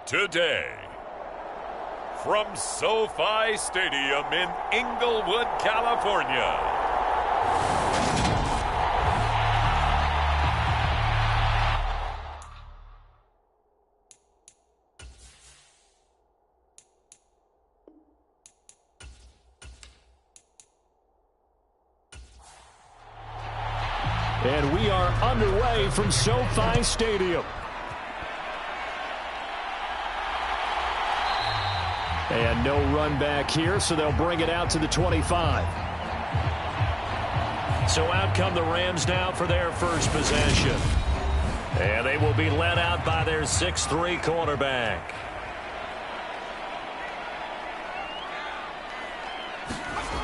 today. From SoFi Stadium in Inglewood, California. And we are underway from SoFi Stadium. And no run back here, so they'll bring it out to the 25. So out come the Rams now for their first possession. And they will be led out by their 6'3" quarterback.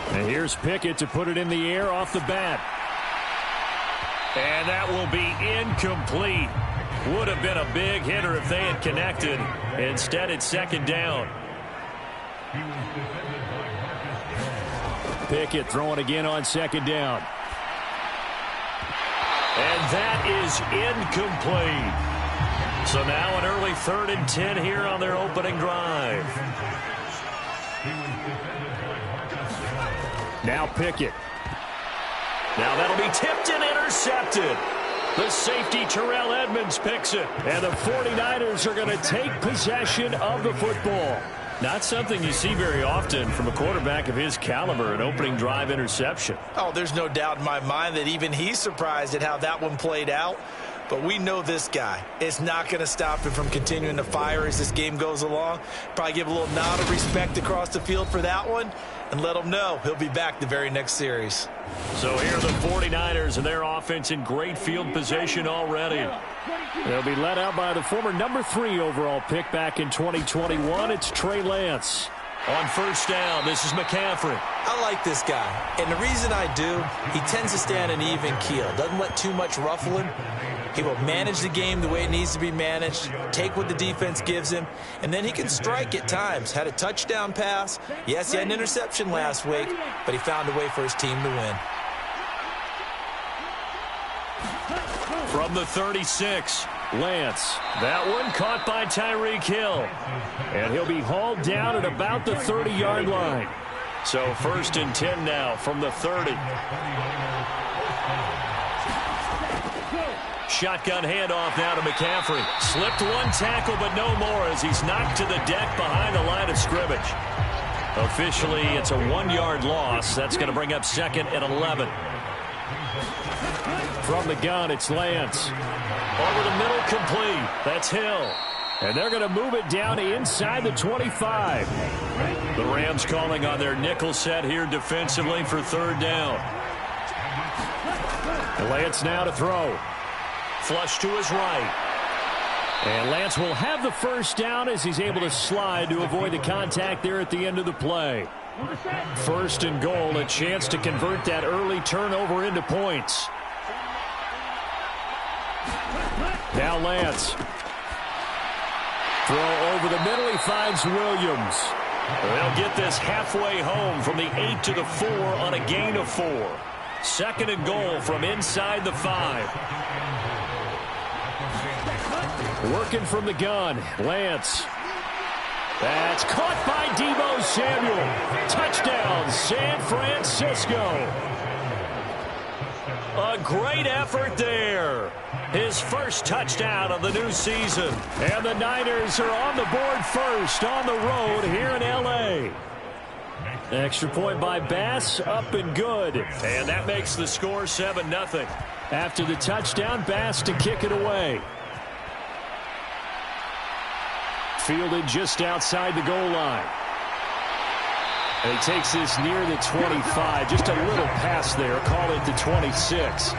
And here's Pickett to put it in the air off the bat. And that will be incomplete. Would have been a big hitter if they had connected. Instead, it's second down. Pickett throwing again on second down. And that is incomplete. So now an early 3rd and 10 here on their opening drive. Now Pickett. Now that'll be tipped and intercepted. The safety, Terrell Edmonds, picks it. And the 49ers are going to take possession of the football. Not something you see very often from a quarterback of his caliber, an opening drive interception. Oh, there's no doubt in my mind that even he's surprised at how that one played out. But we know this guy. It's not going to stop him from continuing to fire as this game goes along. Probably give a little nod of respect across the field for that one and let him know he'll be back the very next series. So here are the 49ers and their offense in great field position already. They'll be led out by the former number 3 overall pick back in 2021. It's Trey Lance. On first down, this is McCaffrey. I like this guy, and the reason I do, he tends to stay on an even keel. Doesn't let too much ruffle him. He will manage the game the way it needs to be managed, take what the defense gives him, and then he can strike at times. Had a touchdown pass. Yes, he had an interception last week, but he found a way for his team to win. From the 36, Lance. That one caught by Tyreek Hill. And he'll be hauled down at about the 30-yard line. So 1st and 10 now from the 30. Shotgun handoff now to McCaffrey. Slipped one tackle, but no more as he's knocked to the deck behind the line of scrimmage. Officially, it's a 1-yard loss. That's going to bring up 2nd and 11. From the gun, it's Lance. Over the middle, complete. That's Hill. And they're going to move it down inside the 25. The Rams calling on their nickel set here defensively for 3rd down. Lance now to throw. Flush to his right. And Lance will have the first down as he's able to slide to avoid the contact there at the end of the play. 1st and goal, a chance to convert that early turnover into points. Now Lance. Throw over the middle, he finds Williams. They'll get this halfway home from the 8 to the 4 on a gain of 4. 2nd and goal from inside the 5. Working from the gun, Lance. That's caught by Deebo Samuel. Touchdown, San Francisco. A great effort there. His first touchdown of the new season. And the Niners are on the board first on the road here in L.A. Extra point by Bass, up and good. And that makes the score 7-0. After the touchdown, Bass to kick it away. Fielded just outside the goal line. And he takes this near the 25. Just a little pass there. Call it the 26.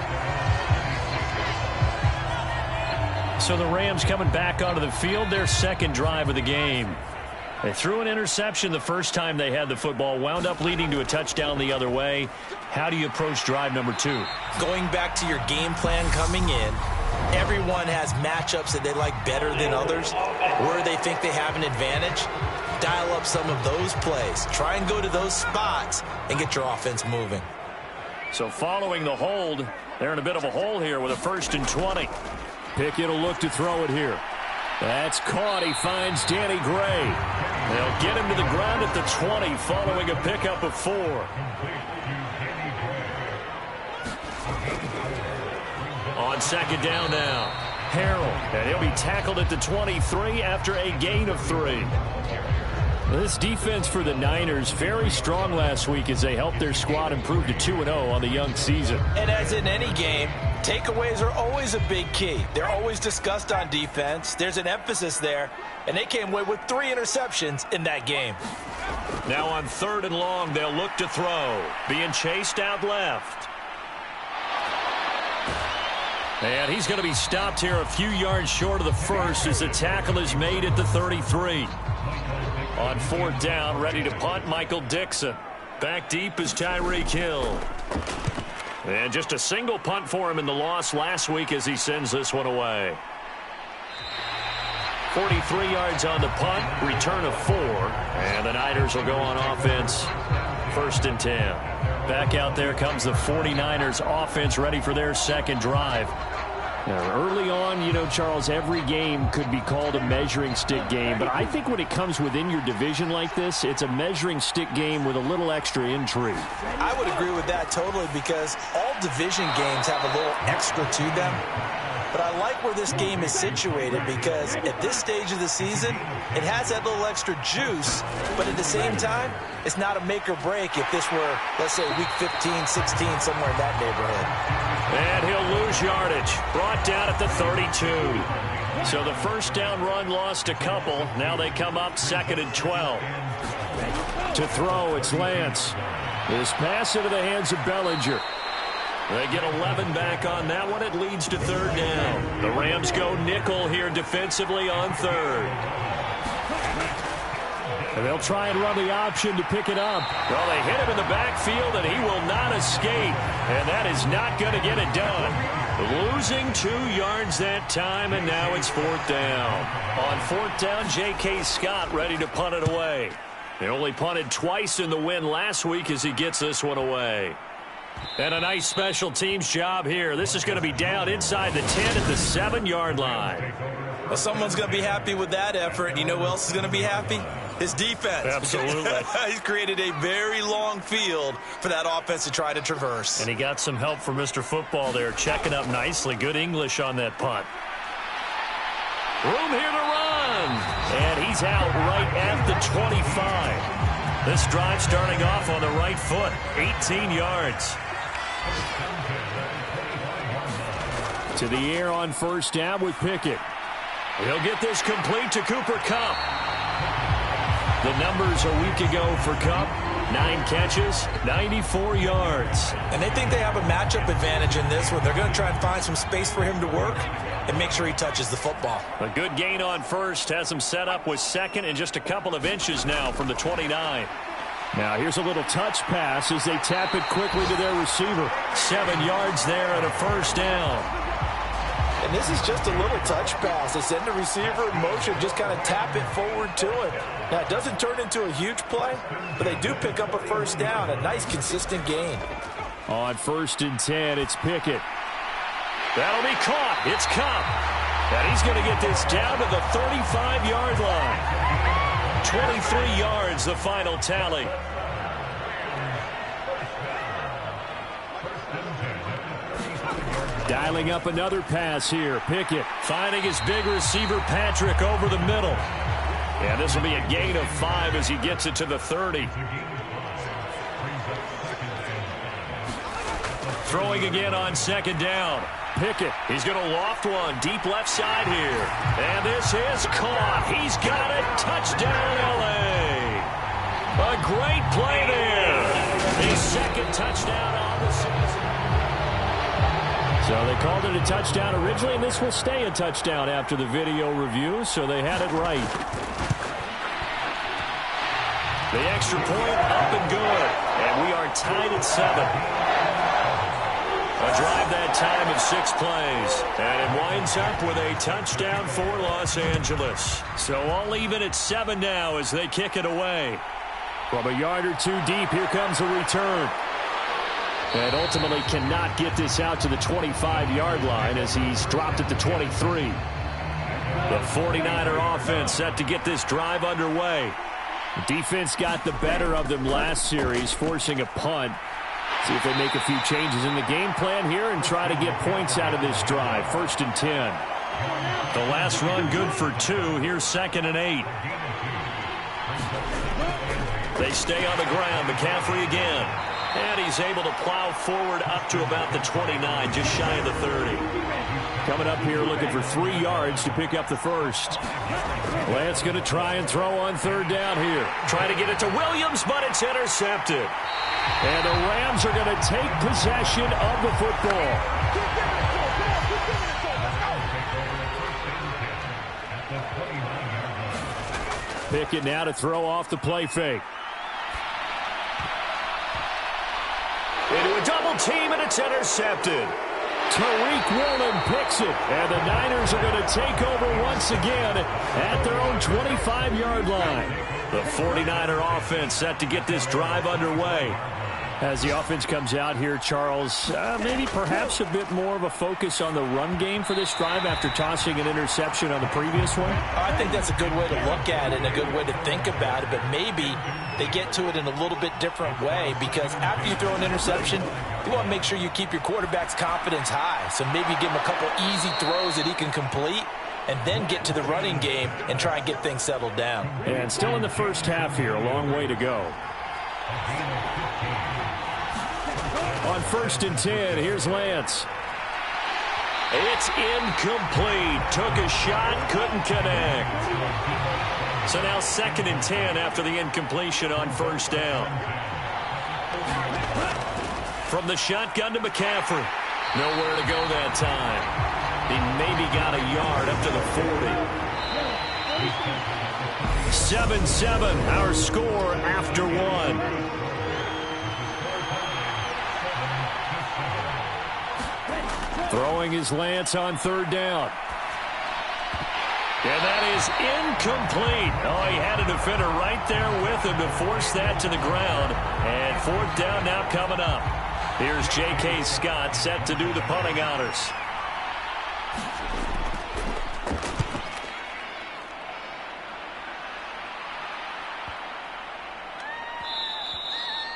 So the Rams coming back onto the field, their 2nd drive of the game. They threw an interception the first time they had the football, wound up leading to a touchdown the other way. How do you approach drive number 2? Going back to your game plan coming in, everyone has matchups that they like better than others, where they think they have an advantage. Dial up some of those plays. Try and go to those spots and get your offense moving. So following the hold, they're in a bit of a hole here with a 1st and 20. Pickett will look to throw it here. That's caught. He finds Danny Gray. They'll get him to the ground at the 20 following a pickup of 4. On second down now, Harrell. And he'll be tackled at the 23 after a gain of 3. This defense for the Niners, very strong last week as they helped their squad improve to 2-0 on the young season. And as in any game, takeaways are always a big key. They're always discussed on defense. There's an emphasis there, and they came away with 3 interceptions in that game. Now on 3rd and long, they'll look to throw. Being chased out left. And he's going to be stopped here a few yards short of the first as the tackle is made at the 33. On 4th down, ready to punt, Michael Dixon. Back deep is Tyreek Hill. And just a single punt for him in the loss last week as he sends this one away. 43 yards on the punt, return of 4. And the Niners will go on offense, 1st and 10. Back out there comes the 49ers offense ready for their second drive. Now, early on, you know, Charles, every game could be called a measuring stick game. But I think when it comes within your division like this, it's a measuring stick game with a little extra intrigue. I would agree with that totally because all division games have a little extra to them. But I like where this game is situated because at this stage of the season, it has that little extra juice, but at the same time, it's not a make or break if this were, let's say, week 15, 16, somewhere in that neighborhood. And he'll lose yardage. Brought down at the 32. So the first down run lost a couple. Now they come up 2nd and 12. To throw, it's Lance. This pass into the hands of Bellinger. They get 11 back on that one. It leads to 3rd down. The Rams go nickel here defensively on 3rd. And they'll try and run the option to pick it up. Well, they hit him in the backfield, and he will not escape. And that is not going to get it done. Losing 2 yards that time, and now it's 4th down. On 4th down, J.K. Scott ready to punt it away. They only punted twice in the win last week as he gets this one away. And a nice special teams job here. This is going to be down inside the 10 at the 7-yard line. Well, someone's going to be happy with that effort. You know who else is going to be happy? His defense. Absolutely. He's created a very long field for that offense to try to traverse. And he got some help from Mr. Football there, checking up nicely. Good English on that punt. Room here to run. And he's out right at the 25. This drive starting off on the right foot, 18 yards. To the air on 1st down with Pickett. He'll get this complete to Cooper Kupp. The numbers a week ago for Kupp, 9 catches, 94 yards. And they think they have a matchup advantage in this one. They're going to try and find some space for him to work and make sure he touches the football. A good gain on 1st has him set up with 2nd and just a couple of inches now from the 29. Now here's a little touch pass as they tap it quickly to their receiver. 7 yards there and a 1st down. And this is just a little touch pass. They send the receiver in motion, just kind of tap it forward to him. Now, it doesn't turn into a huge play, but they do pick up a 1st down, a nice, consistent gain. On 1st and 10, it's Pickett. That'll be caught. It's Kupp. And he's going to get this down to the 35-yard line. 23 yards, the final tally. Dialing up another pass here. Pickett finding his big receiver, Patrick, over the middle. And this will be a gain of 5 as he gets it to the 30. Throwing again on 2nd down. Pickett, he's going to loft one deep left side here. And this is caught. He's got it. Touchdown, L.A. A great play there. His 2nd touchdown on the season. So they called it a touchdown originally, and this will stay a touchdown after the video review, so they had it right. The extra point up and good, and we are tied at 7. A drive that time of 6 plays, and it winds up with a touchdown for Los Angeles. So all even at 7 now as they kick it away. From a yard or 2 deep, here comes a return. And ultimately cannot get this out to the 25-yard line as he's dropped at the 23. The 49er offense set to get this drive underway. The defense got the better of them last series, forcing a punt. See if they make a few changes in the game plan here and try to get points out of this drive. 1st and 10. The last run good for 2. Here's 2nd and 8. They stay on the ground. McCaffrey again. And he's able to plow forward up to about the 29, just shy of the 30. Coming up here looking for 3 yards to pick up the first. Lance going to try and throw on 3rd down here. Trying to get it to Williams, but it's intercepted. And the Rams are going to take possession of the football. Pickett now to throw off the play fake. Into a double team, and it's intercepted. Tariq Woolen picks it, and the Niners are going to take over once again at their own 25-yard line. The 49er offense set to get this drive underway. As the offense comes out here, Charles, maybe perhaps a bit more of a focus on the run game for this drive after tossing an interception on the previous one? I think that's a good way to look at it and a good way to think about it, but maybe they get to it in a little bit different way, because after you throw an interception, you want to make sure you keep your quarterback's confidence high. So maybe give him a couple easy throws that he can complete and then get to the running game and try and get things settled down. And still in the first half here, a long way to go. On 1st and 10, here's Lance. It's incomplete. Took a shot, couldn't connect. So now 2nd and 10 after the incompletion on 1st down. From the shotgun to McCaffrey. Nowhere to go that time. He maybe got a yard up to the 40. 7-7, our score after 1. Throwing is Lance on 3rd down. And that is incomplete. Oh, he had a defender right there with him to force that to the ground. And 4th down now coming up. Here's J.K. Scott set to do the punting honors.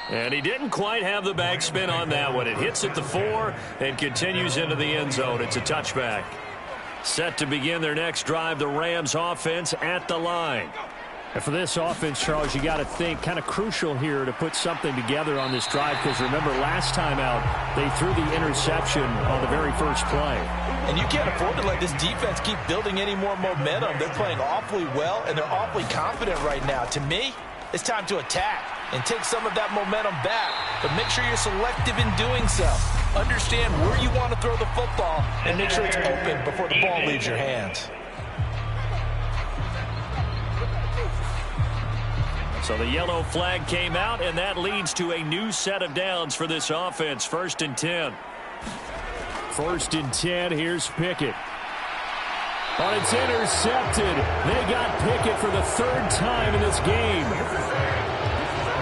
And he didn't quite have the backspin on that one. It hits at the 4 and continues into the end zone. It's a touchback. Set to begin their next drive, the Rams offense at the line. And for this offense, Charles, you got to think kind of crucial here to put something together on this drive, because remember last time out they threw the interception on the very first play. And you can't afford to let this defense keep building any more momentum. They're playing awfully well, and they're awfully confident right now. To me, it's time to attack and take some of that momentum back, but make sure you're selective in doing so. Understand where you want to throw the football and make sure it's open before the ball leaves your hands. So the yellow flag came out, and that leads to a new set of downs for this offense. 1st and 10. 1st and 10, here's Pickett. But it's intercepted. They got Pickett for the 3rd time in this game.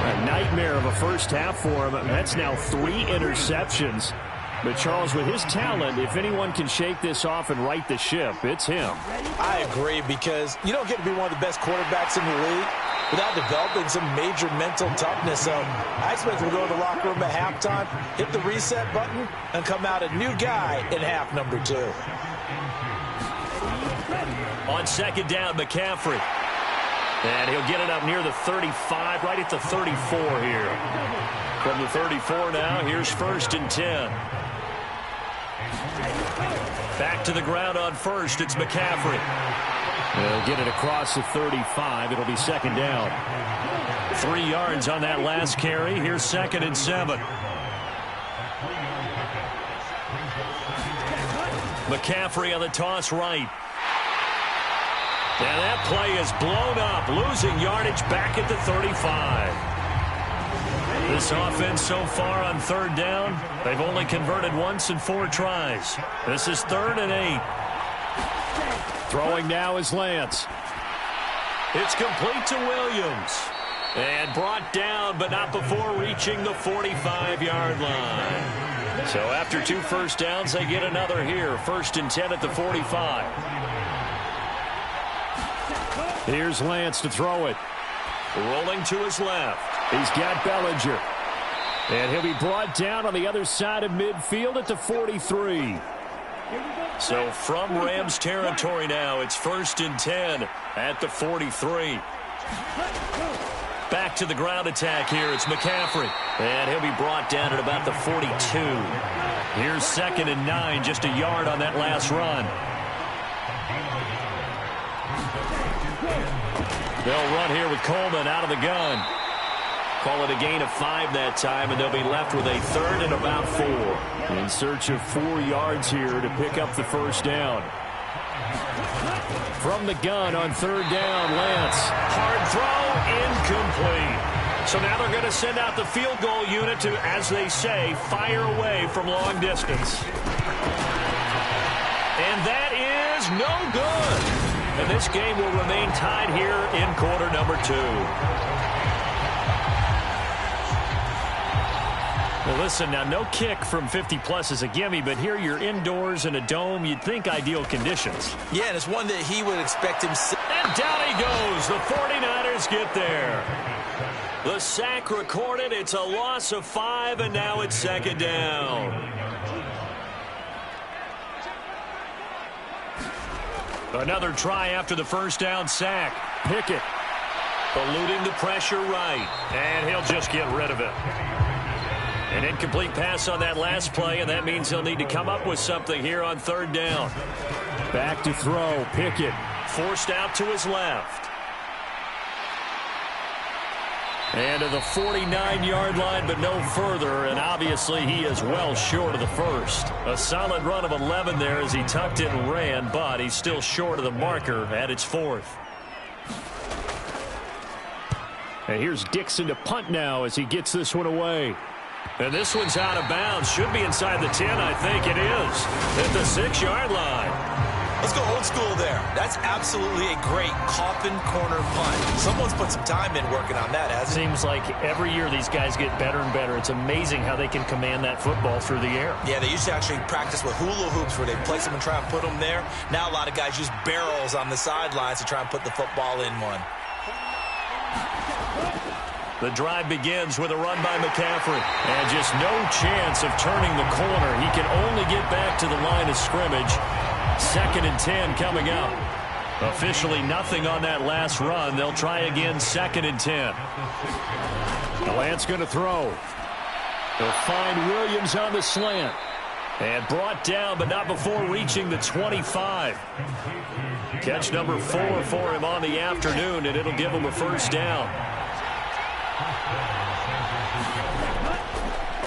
A nightmare of a first half for him. That's now 3 interceptions. But, Charles, with his talent, if anyone can shake this off and right the ship, it's him. I agree, because you don't get to be one of the best quarterbacks in the league without developing some major mental toughness. So I expect him to go to the locker room at halftime, hit the reset button, and come out a new guy in half number 2. On 2nd down, McCaffrey. And he'll get it up near the 35, right at the 34 here. From the 34 now, here's 1st and 10. Back to the ground on 1st, it's McCaffrey. They'll get it across the 35. It'll be 2nd down. 3 yards on that last carry. Here's 2nd and 7. McCaffrey on the toss right. And that play is blown up, losing yardage back at the 35. This offense so far on 3rd down, they've only converted once in 4 tries. This is 3rd and 8. Throwing now is Lance. It's complete to Williams. And brought down, but not before reaching the 45-yard line. So after 2 first downs, they get another here. 1st and 10 at the 45. Here's Lance to throw it. Rolling to his left. He's got Bellinger. And he'll be brought down on the other side of midfield at the 43. So from Rams territory now, it's 1st and 10 at the 43. Back to the ground attack here. It's McCaffrey. And he'll be brought down at about the 42. Here's 2nd and 9, just a yard on that last run. They'll run here with Coleman out of the gun. Call it a gain of 5 that time, and they'll be left with a 3rd and about 4. In search of 4 yards here to pick up the first down. From the gun on 3rd down, Lance. Hard throw, incomplete. So now they're going to send out the field goal unit to, as they say, fire away from long distance. And that is no good. And this game will remain tied here in quarter number 2. Well, listen, now no kick from 50-plus is a gimme, but here you're indoors in a dome. You'd think ideal conditions. Yeah, and it's one that he would expect him. And down he goes. The 49ers get there. The sack recorded. It's a loss of 5, and now it's 2nd down. Another try after the first down sack. Pickett eluding the pressure right, and he'll just get rid of it. An incomplete pass on that last play, and that means he'll need to come up with something here on 3rd down. Back to throw. Pickett forced out to his left. And to the 49-yard line, but no further, and obviously he is well short of the first. A solid run of 11 there as he tucked it and ran, but he's still short of the marker at its 4th. And here's Dixon to punt now as he gets this one away. And this one's out of bounds. Should be inside the 10, I think it is. At the 6-yard line. Let's go old school there. That's absolutely a great coffin corner punt. Someone's put some time in working on that, hasn't it? Seems like every year these guys get better and better. It's amazing how they can command that football through the air. Yeah, they used to actually practice with hula hoops where they place them and try and put them there. Now a lot of guys use barrels on the sidelines to try and put the football in one. The drive begins with a run by McCaffrey. And just no chance of turning the corner. He can only get back to the line of scrimmage. 2nd and 10 coming up. Officially nothing on that last run. They'll try again 2nd and 10. Lance going to throw. They'll find Williams on the slant. And brought down, but not before reaching the 25. Catch number 4 for him on the afternoon, and it'll give him a first down.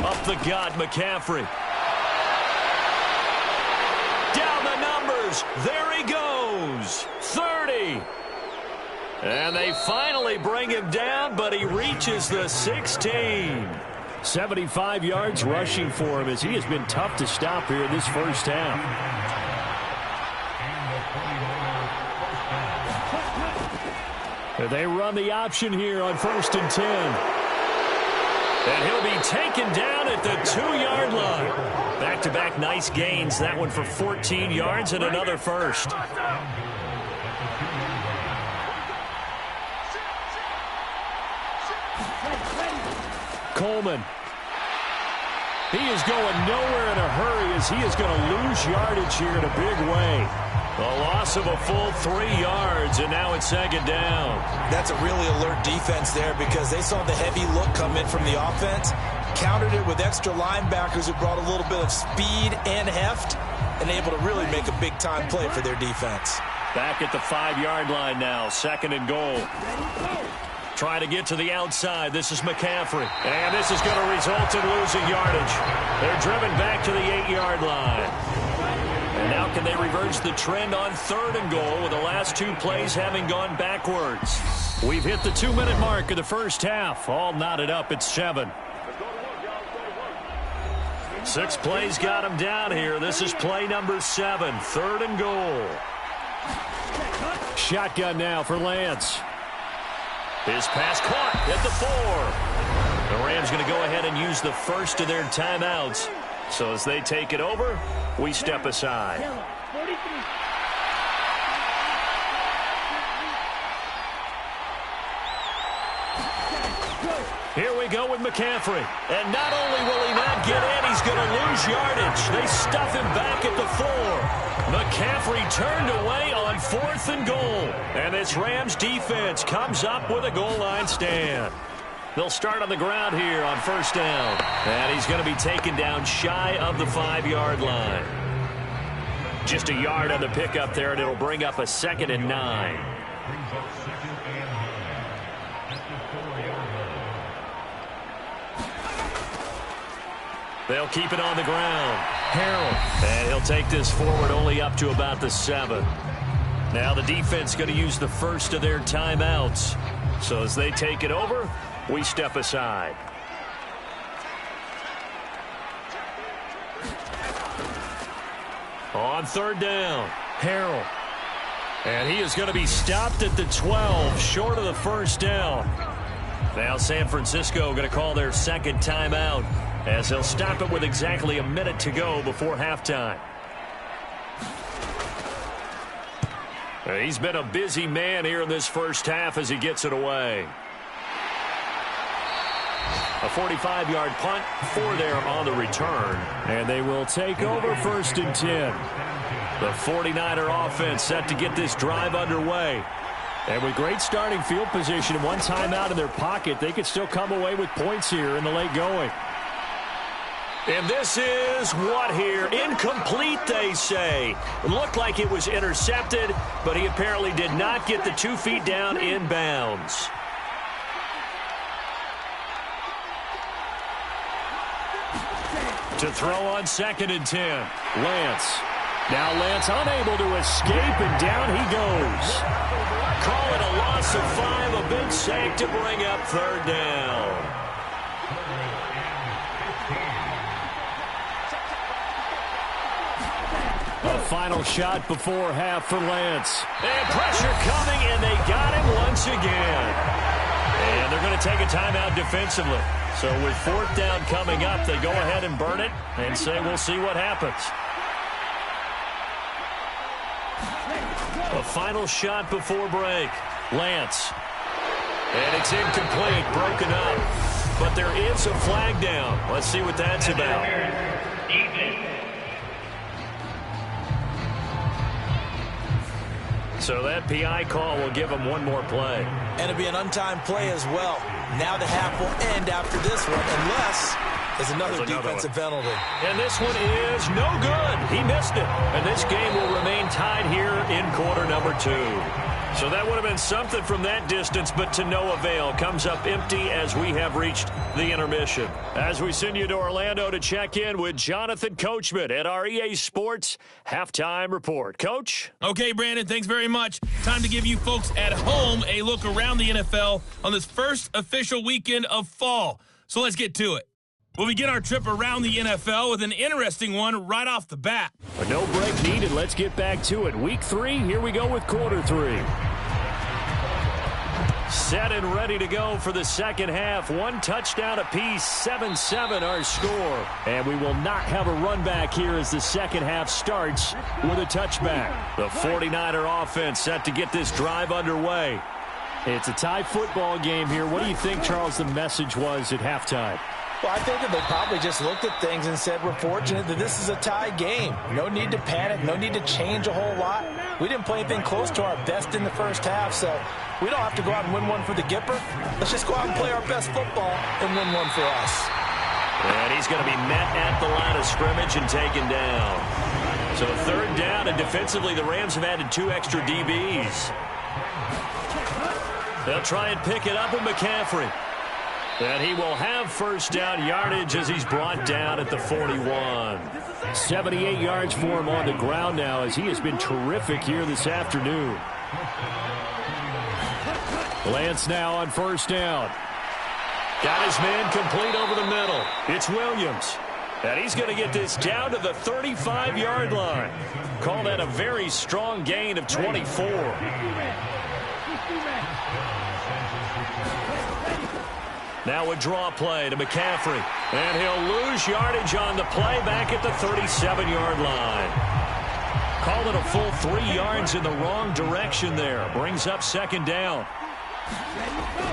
Up the gut, McCaffrey. Down the numbers. There he goes. 30. And they finally bring him down, but he reaches the 16. 75 yards rushing for him as he has been tough to stop here in this first half. They run the option here on 1st and 10. And he'll be taken down at the 2-yard line. Back-to-back nice gains. That one for 14 yards and another first. Coleman. He is going nowhere in a hurry as he is going to lose yardage here in a big way. A loss of a full 3 yards, and now it's 2nd down. That's a really alert defense there because they saw the heavy look come in from the offense, countered it with extra linebackers who brought a little bit of speed and heft, and able to really make a big-time play for their defense. Back at the 5-yard line now, 2nd and goal. Trying to get to the outside. This is McCaffrey. And this is going to result in losing yardage. They're driven back to the 8-yard line. And now can they reverse the trend on 3rd and goal with the last 2 plays having gone backwards? We've hit the 2-minute mark of the first half. All knotted up at 7. 6 plays got him down here. This is play number 7. 3rd and goal. Shotgun now for Lance. His pass caught at the 4. The Rams going to go ahead and use the first of their timeouts. So as they take it over, we step aside. Here we go with McCaffrey. And not only will he not get in, he's going to lose yardage. They stuff him back at the 4. McCaffrey turned away on 4th and goal. And this Rams defense comes up with a goal line stand. They'll start on the ground here on 1st down. And he's going to be taken down shy of the 5-yard line. Just a yard on the pickup there, and it'll bring up a 2nd and 9. They'll keep it on the ground. Harrell. And he'll take this forward only up to about the 7. Now the defense going to use the first of their timeouts. So as they take it over, we step aside. On 3rd down, Harrell. And he is going to be stopped at the 12, short of the 1st down. Now San Francisco going to call their 2nd timeout, as they'll stop it with exactly a minute to go before halftime. He's been a busy man here in this first half as he gets it away. A 45-yard punt, 4 there on the return. And they will take over 1st and 10. The 49er offense set to get this drive underway. And with great starting field position and one timeout in their pocket, they could still come away with points here in the late going. And this is what here? Incomplete, they say. It looked like it was intercepted, but he apparently did not get the 2 feet down in bounds. To throw on 2nd and 10. Lance. Now Lance unable to escape, and down he goes. Call it a loss of 5, a big sack to bring up 3rd down. A final shot before half for Lance. And pressure coming, and they got him once again. And they're going to take a timeout defensively. So with 4th down coming up, they go ahead and burn it and say we'll see what happens. A final shot before break. Lance. And it's incomplete, broken up. But there is a flag down. Let's see what that's about. So that PI call will give him one more play. And it'll be an untimed play as well. Now the half will end after this one, unless there's another defensive penalty. And this one is no good. He missed it. And this game will remain tied here in quarter number 2. So that would have been something from that distance, but to no avail. Comes up empty as we have reached the intermission. As we send you to Orlando to check in with Jonathan Coachman at our EA Sports Halftime Report. Coach? Okay, Brandon, thanks very much. Time to give you folks at home a look around the NFL on this first official weekend of fall. So let's get to it. We'll begin our trip around the NFL with an interesting one right off the bat. But no break needed. Let's get back to it. Week 3, here we go with quarter 3. Set and ready to go for the second half. One touchdown apiece, 7-7 our score. And we will not have a run back here as the second half starts with a touchback. The 49er offense set to get this drive underway. It's a tie football game here. What do you think, Charles, the message was at halftime? Well, I think that they probably just looked at things and said, we're fortunate that this is a tie game. No need to panic. No need to change a whole lot. We didn't play anything close to our best in the first half, so we don't have to go out and win one for the Gipper. Let's just go out and play our best football and win one for us. And he's going to be met at the line of scrimmage and taken down. So 3rd down, and defensively the Rams have added 2 extra DBs. They'll try and pick it up with McCaffrey. And he will have first down yardage as he's brought down at the 41. 78 yards for him on the ground now as he has been terrific here this afternoon. Lance now on first down. Got his man complete over the middle. It's Williams. And he's going to get this down to the 35-yard line. Call that a very strong gain of 24. Now a draw play to McCaffrey. And he'll lose yardage on the play back at the 37-yard line. Call it a full 3 yards in the wrong direction there. Brings up second down.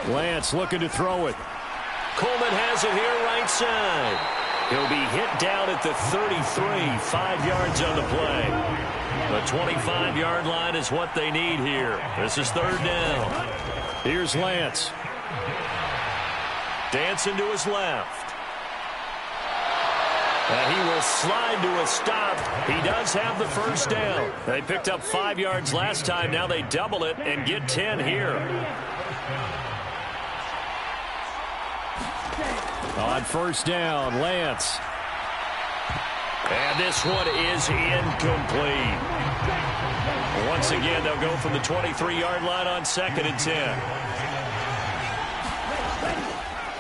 Lance looking to throw it. Coleman has it here right side. He'll be hit down at the 33, 5 yards on the play. The 25-yard line is what they need here. This is third down. Here's Lance. Dancing to his left. And he will slide to a stop. He does have the first down. They picked up 5 yards last time. Now they double it and get 10 here. On first down, Lance. And this one is incomplete. Once again, they'll go from the 23-yard line on 2nd and 10.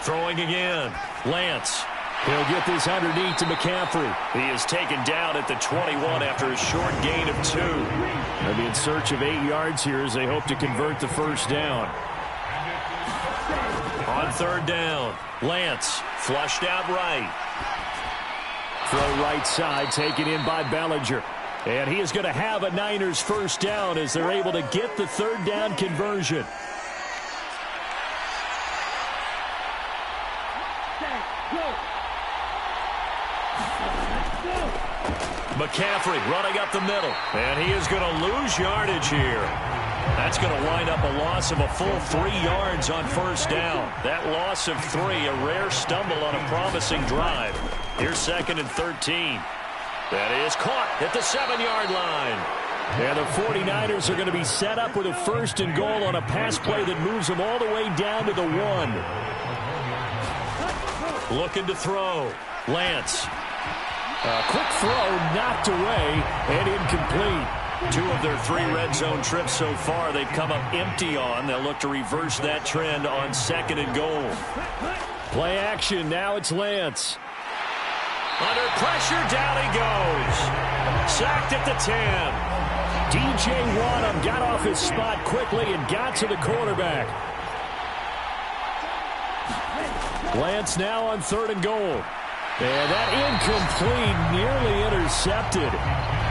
Throwing again, Lance. He'll get this underneath to McCaffrey. He is taken down at the 21 after a short gain of 2. They'll be in search of 8 yards here as they hope to convert the first down. On third down, Lance flushed out right. Throw right side, taken in by Bellinger. And he is going to have a Niners first down as they're able to get the third down conversion. McCaffrey running up the middle. And he is going to lose yardage here. That's going to wind up a loss of a full 3 yards on first down. That loss of 3, a rare stumble on a promising drive. Here's 2nd and 13. That is caught at the 7-yard line. And the 49ers are going to be set up with a first and goal on a pass play that moves them all the way down to the 1. Looking to throw. Lance. A quick throw knocked away and incomplete. 2 of their 3 red zone trips so far they've come up empty on. They'll look to reverse that trend on 2nd and goal. Play action. Now it's Lance. Under pressure, down he goes. Sacked at the 10. DJ Wadham got off his spot quickly and got to the quarterback. Lance now on 3rd and goal. And that incomplete, nearly intercepted.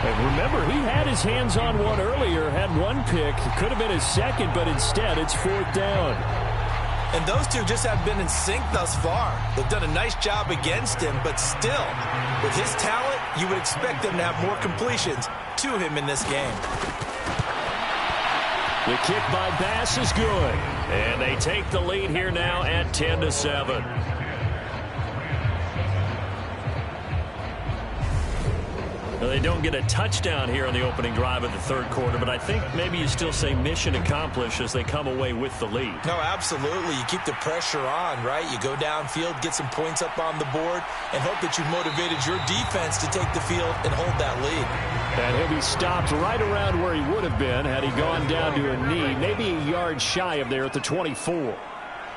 And remember, he had his hands on one earlier, had one pick. It could have been his second, but instead it's 4th down. And those two just have been in sync thus far. They've done a nice job against him, but still, with his talent, you would expect them to have more completions to him in this game. The kick by Bass is good. And they take the lead here now at 10-7. They don't get a touchdown here on the opening drive of the 3rd quarter, but I think maybe you still say mission accomplished as they come away with the lead. No, absolutely. You keep the pressure on, right? You go downfield, get some points up on the board, and hope that you've motivated your defense to take the field and hold that lead. And he'll be stopped right around where he would have been had he gone down to a knee, maybe a yard shy of there at the 24.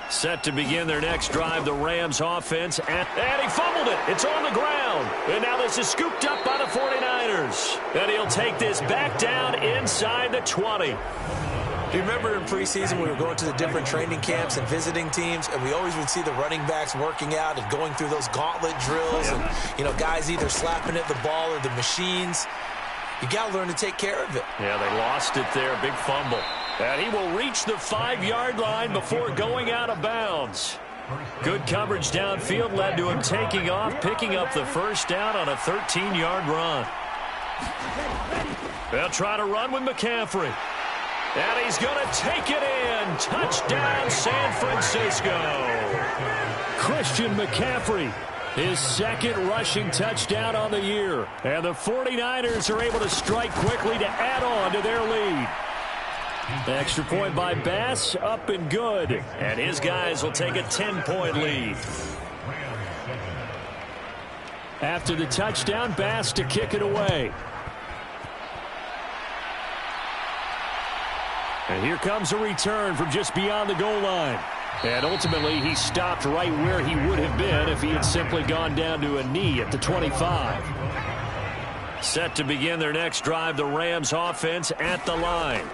Set to begin their next drive, the Rams offense. And he fumbled it. It's on the ground. And now this is scooped up by the 49ers. And he'll take this back down inside the 20. Do you remember in preseason we were going to the different training camps and visiting teams, and we always would see the running backs working out and going through those gauntlet drills and, guys either slapping at the ball or the machines. You got to learn to take care of it. Yeah, they lost it there. Big fumble. And he will reach the 5-yard line before going out of bounds. Good coverage downfield led to him taking off, picking up the first down on a 13-yard run. They'll try to run with McCaffrey. And he's going to take it in. Touchdown, San Francisco. Christian McCaffrey, his 2nd rushing touchdown on the year. And the 49ers are able to strike quickly to add on to their lead. Extra point by Bass, up and good. And his guys will take a 10-point lead. After the touchdown, Bass to kick it away. And here comes a return from just beyond the goal line. And ultimately, he stopped right where he would have been if he had simply gone down to a knee at the 25. Set to begin their next drive, the Rams offense at the line.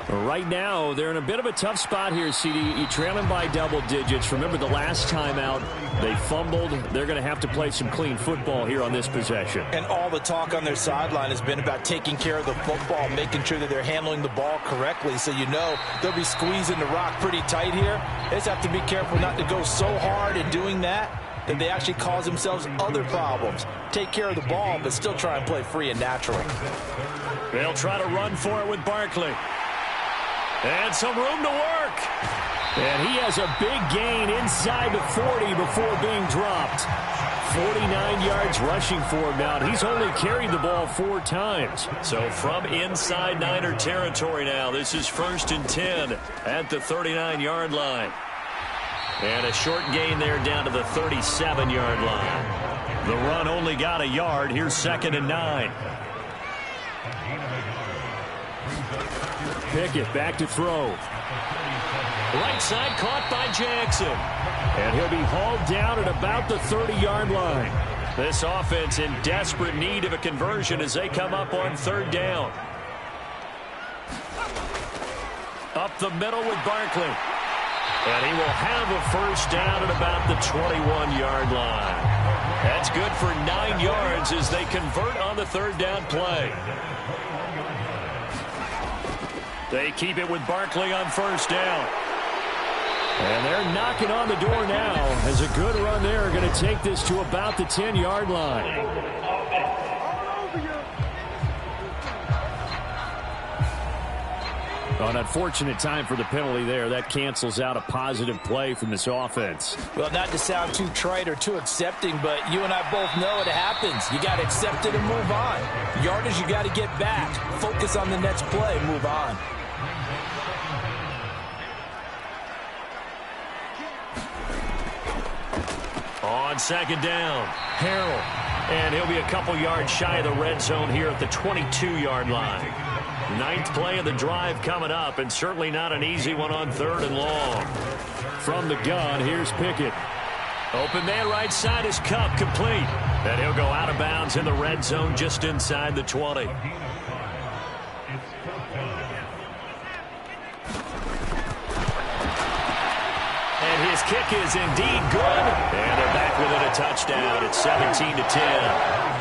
Right now, they're in a bit of a tough spot here, CD. You trail them by double digits. Remember the last time out, they fumbled. They're going to have to play some clean football here on this possession. And all the talk on their sideline has been about taking care of the football, making sure that they're handling the ball correctly. So you know they'll be squeezing the rock pretty tight here. They just have to be careful not to go so hard in doing that they actually cause themselves other problems. Take care of the ball, but still try and play free and natural. They'll try to run for it with Barkley. And some room to work. And he has a big gain inside the 40 before being dropped. 49 yards rushing for him now. He's only carried the ball 4 times. So from inside Niner territory now, this is 1st and 10 at the 39-yard line. And a short gain there down to the 37-yard line. The run only got a yard. Here's 2nd and 9. Pickett back to throw. Right side caught by Jackson. And he'll be hauled down at about the 30-yard line. This offense in desperate need of a conversion as they come up on 3rd down. Up the middle with Barkley. And he will have a 1st down at about the 21-yard line. That's good for 9 yards as they convert on the 3rd down play. They keep it with Barkley on 1st down. And they're knocking on the door now as a good run there. Going to take this to about the 10-yard line. An unfortunate time for the penalty there. That cancels out a positive play from this offense. Well, not to sound too trite or too accepting, but you and I both know it happens. You got to accept it and move on. Yardage, you got to get back. Focus on the next play. Move on. On 2nd down, Harrell. And he'll be a couple yards shy of the red zone here at the 22-yard line. 9th play of the drive coming up, and certainly not an easy one on 3rd and long. From the gun, here's Pickett. Open man right side is Cup, complete. And he'll go out of bounds in the red zone just inside the 20. And his kick is indeed good. And they're back within a touchdown. It's 17-10.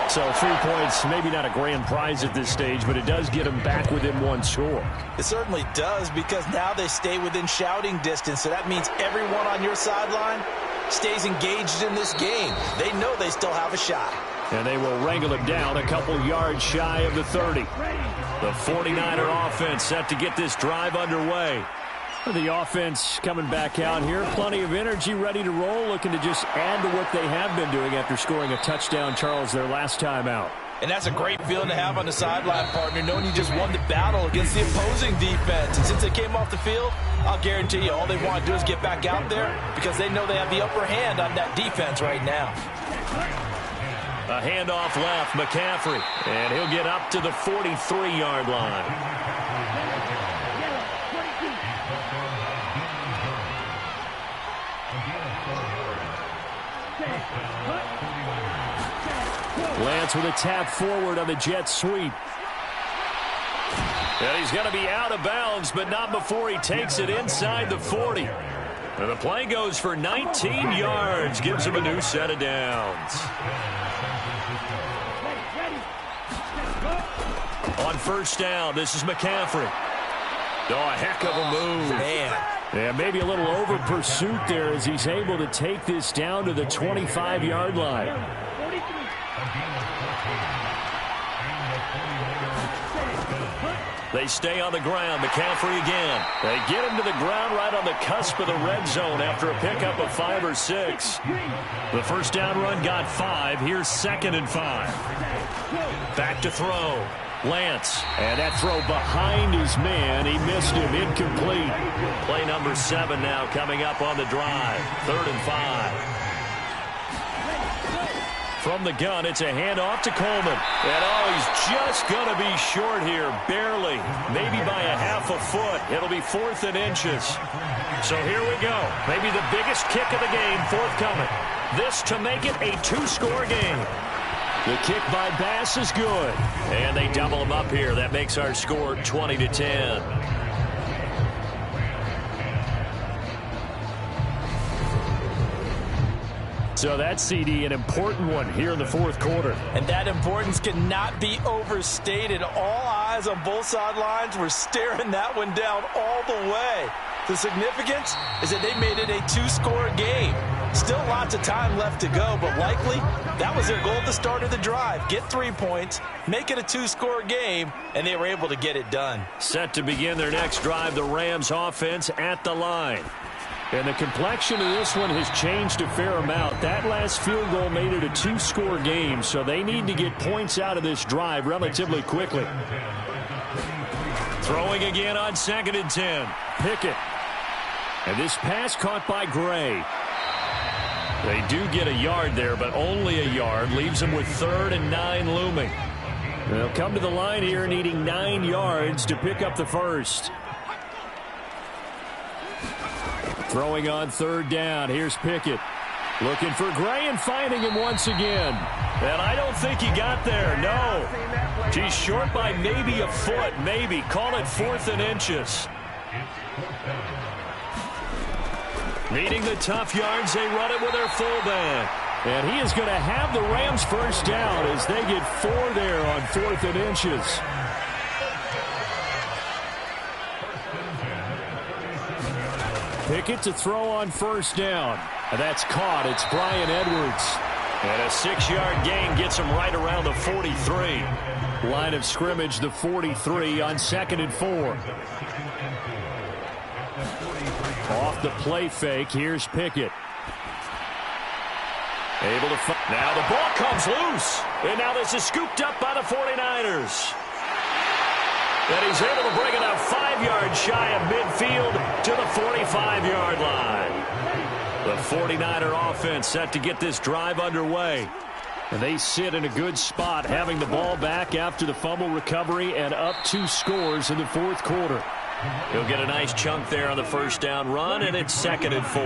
So 3 points, maybe not a grand prize at this stage, but it does get them back within 1 score. It certainly does, because now they stay within shouting distance. So that means everyone on your sideline stays engaged in this game. They know they still have a shot. And they will wrangle him down a couple yards shy of the 30. The 49er offense set to get this drive underway. The offense coming back out here. Plenty of energy, ready to roll, looking to just add to what they have been doing after scoring a touchdown, Charles, their last time out. And that's a great feeling to have on the sideline, partner, knowing you just won the battle against the opposing defense. And since they came off the field, I'll guarantee you all they want to do is get back out there because they know they have the upper hand on that defense right now. A handoff left, McCaffrey. And he'll get up to the 43-yard line. Lance with a tap forward on the jet sweep. And he's going to be out of bounds, but not before he takes it inside the 40. And the play goes for 19 yards, gives him a new set of downs. On 1st down, this is McCaffrey. Oh, a heck of a move. Man. Yeah, maybe a little over pursuit there as he's able to take this down to the 25-yard line. They stay on the ground. McCaffrey again. They get him to the ground right on the cusp of the red zone after a pickup of 5 or 6. The 1st down run got 5. Here's 2nd and 5. Back to throw. Lance. And that throw behind his man. He missed him. Incomplete. Play number 7 now coming up on the drive. 3rd and 5. From the gun, it's a handoff to Coleman. And he's just going to be short here, barely, maybe by a half a foot. It'll be 4th and inches. So here we go. Maybe the biggest kick of the game forthcoming. This to make it a 2-score game. The kick by Bass is good. And they double them up here. That makes our score 20-10. So that CD, an important one here in the fourth quarter. And that importance cannot be overstated. All eyes on both sidelines were staring that one down all the way. The significance is that they made it a two-score game. Still lots of time left to go, but likely that was their goal at the start of the drive. Get 3 points, make it a two-score game, and they were able to get it done. Set to begin their next drive, the Rams offense at the line. And the complexion of this one has changed a fair amount. That last field goal made it a two-score game, so they need to get points out of this drive relatively quickly. Throwing again on 2nd and 10. Pickett. And this pass caught by Gray. They do get a yard there, but only a yard. Leaves them with 3rd and 9 looming. They'll come to the line here needing 9 yards to pick up the first. Throwing on 3rd down. Here's Pickett. Looking for Gray and finding him once again. And I don't think he got there. No. He's short by maybe a foot. Maybe. Call it 4th and inches. Needing the tough yards, they run it with their fullback. And he is going to have the Rams first down as they get 4 there on 4th and inches. Pickett to throw on 1st down. And that's caught. It's Bryan Edwards. And a 6-yard gain gets him right around the 43. Line of scrimmage, the 43 on 2nd and 4. Off the play fake, here's Pickett. Able to now the ball comes loose. And now this is scooped up by the 49ers. And he's able to bring it up 5 yards shy of midfield to the 45-yard line. The 49er offense set to get this drive underway. And they sit in a good spot, having the ball back after the fumble recovery and up 2 scores in the fourth quarter. He'll get a nice chunk there on the first down run, and it's 2nd and 4.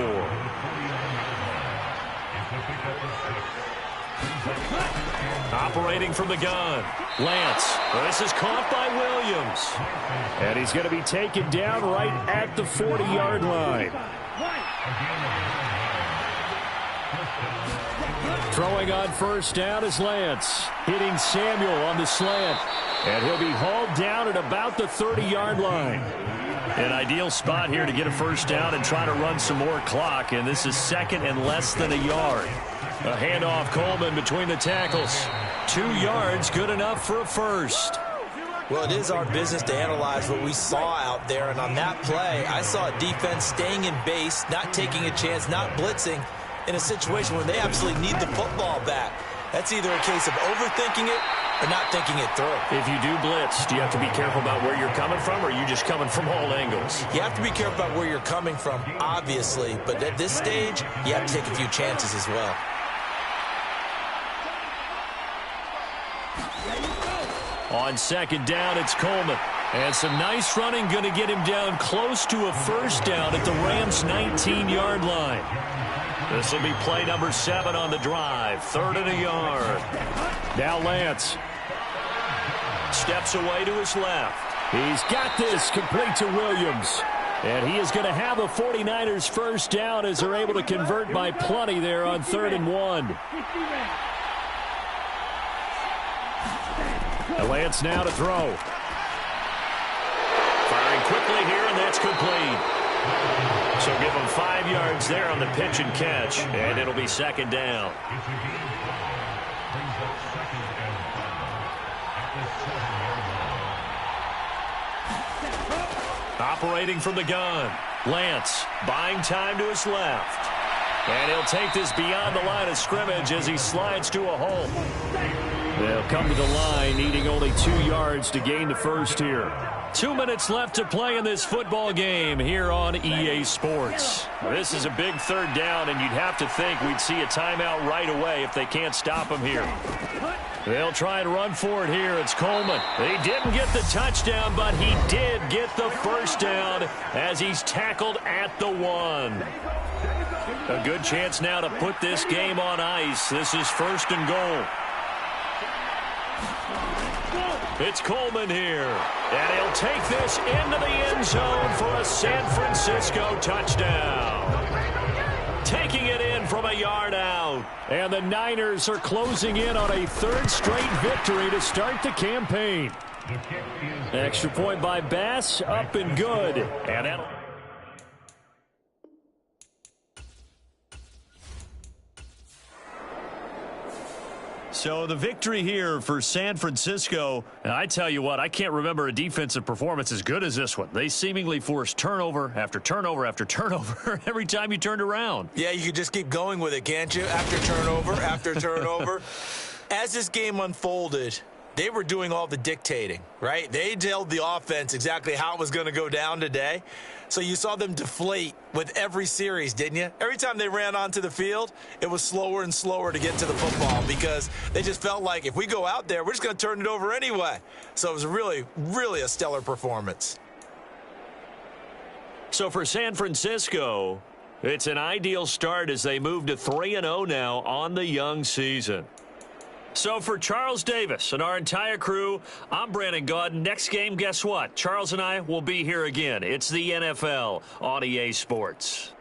Operating from the gun, Lance. This is caught by Williams. And he's going to be taken down right at the 40-yard line. Throwing on 1st down is Lance. Hitting Samuel on the slant. And he'll be hauled down at about the 30-yard line. An ideal spot here to get a first down and try to run some more clock. And this is 2nd and less than a yard. A handoff, Coleman between the tackles. 2 yards, good enough for a first. Well, it is our business to analyze what we saw out there. And on that play, I saw a defense staying in base, not taking a chance, not blitzing in a situation where they absolutely need the football back. That's either a case of overthinking it or not thinking it through. If you do blitz, do you have to be careful about where you're coming from, or are you just coming from all angles? You have to be careful about where you're coming from, obviously. But at this stage, you have to take a few chances as well. On 2nd down, it's Coleman. And some nice running going to get him down close to a first down at the Rams' 19-yard line. This will be play number 7 on the drive. 3rd and a yard. Now Lance. Steps away to his left. He's got this complete to Williams. And he is going to have a 49ers first down as they're able to convert by plenty there on 3rd and 1. Lance now to throw. Firing quickly here, and that's complete. So give him 5 yards there on the pitch and catch, and it'll be 2nd down. Operating from the gun, Lance buying time to his left. And he'll take this beyond the line of scrimmage as he slides to a hole. They'll come to the line, needing only 2 yards to gain the first here. 2 minutes left to play in this football game here on EA Sports. This is a big 3rd down, and you'd have to think we'd see a timeout right away if they can't stop him here. They'll try and run for it here. It's Coleman. He didn't get the touchdown, but he did get the first down as he's tackled at the 1. A good chance now to put this game on ice. This is 1st and goal. It's Coleman here, and he'll take this into the end zone for a San Francisco touchdown. Taking it in from a yard out. And the Niners are closing in on a third straight victory to start the campaign. Extra point by Bass, up and good. And that'll... So the victory here for San Francisco. And I tell you what, I can't remember a defensive performance as good as this one. They seemingly forced turnover after turnover after turnover every time you turned around. Yeah, you could just keep going with it, can't you? After turnover. As this game unfolded, they were doing all the dictating, right? They told the offense exactly how it was going to go down today. So you saw them deflate with every series, didn't you? Every time they ran onto the field, it was slower and slower to get to the football because they just felt like if we go out there, we're just going to turn it over anyway. So it was really, really a stellar performance. So for San Francisco, it's an ideal start as they move to 3-0 now on the young season. So for Charles Davis and our entire crew, I'm Brandon Gaudin. Next game, guess what? Charles and I will be here again. It's the NFL on EA Sports.